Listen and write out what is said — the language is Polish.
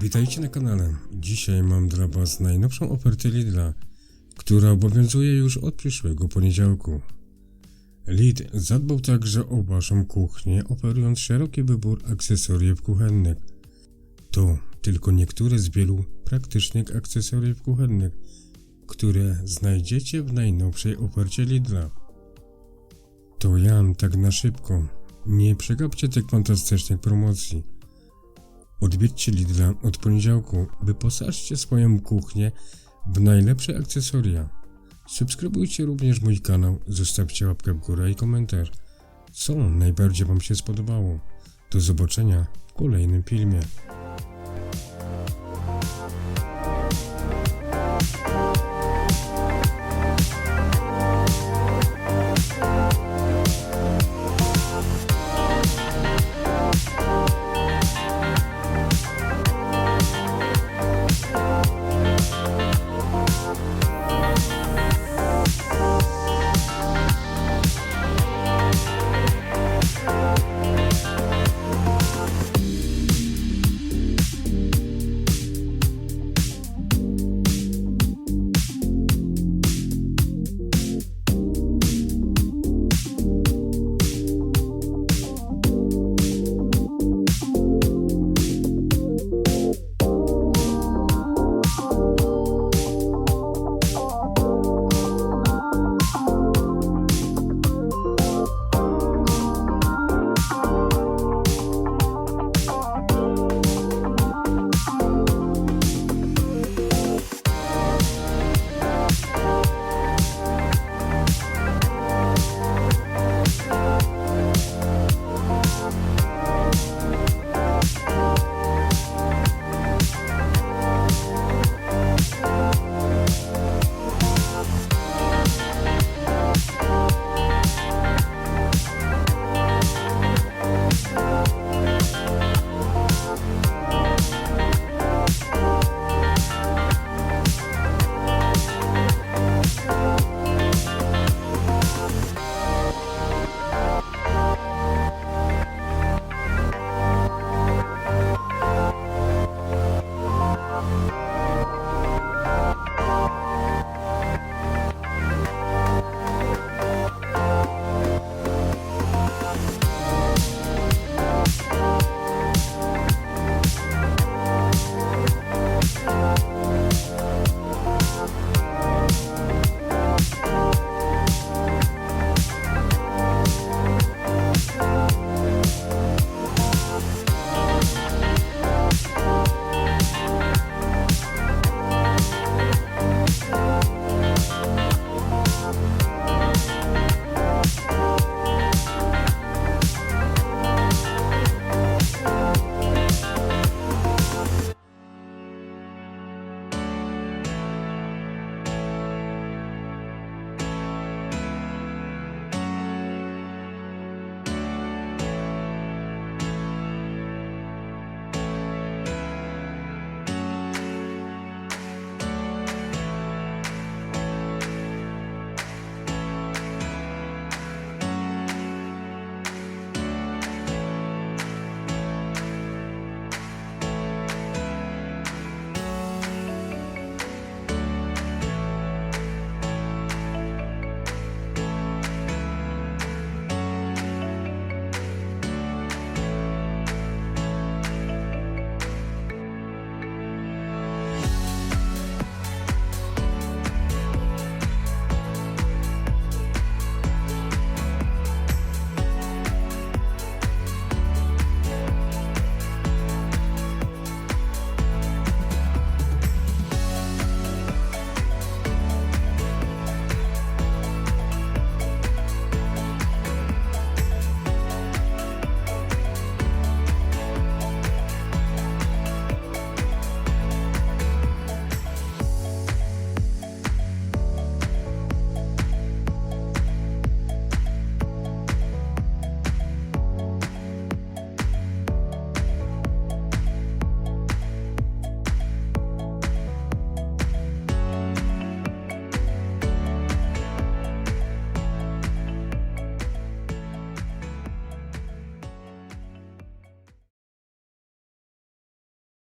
Witajcie na kanale. Dzisiaj mam dla Was najnowszą ofertę Lidla, która obowiązuje już od przyszłego poniedziałku. Lidl zadbał także o Waszą kuchnię, oferując szeroki wybór akcesoriów kuchennych. To tylko niektóre z wielu praktycznych akcesoriów kuchennych, które znajdziecie w najnowszej ofercie Lidla. To ja tak na szybko. Nie przegapcie tych fantastycznych promocji. Odwiedźcie Lidla od poniedziałku, wyposażcie swoją kuchnię w najlepsze akcesoria. Subskrybujcie również mój kanał, zostawcie łapkę w górę i komentarz, co najbardziej Wam się spodobało. Do zobaczenia w kolejnym filmie.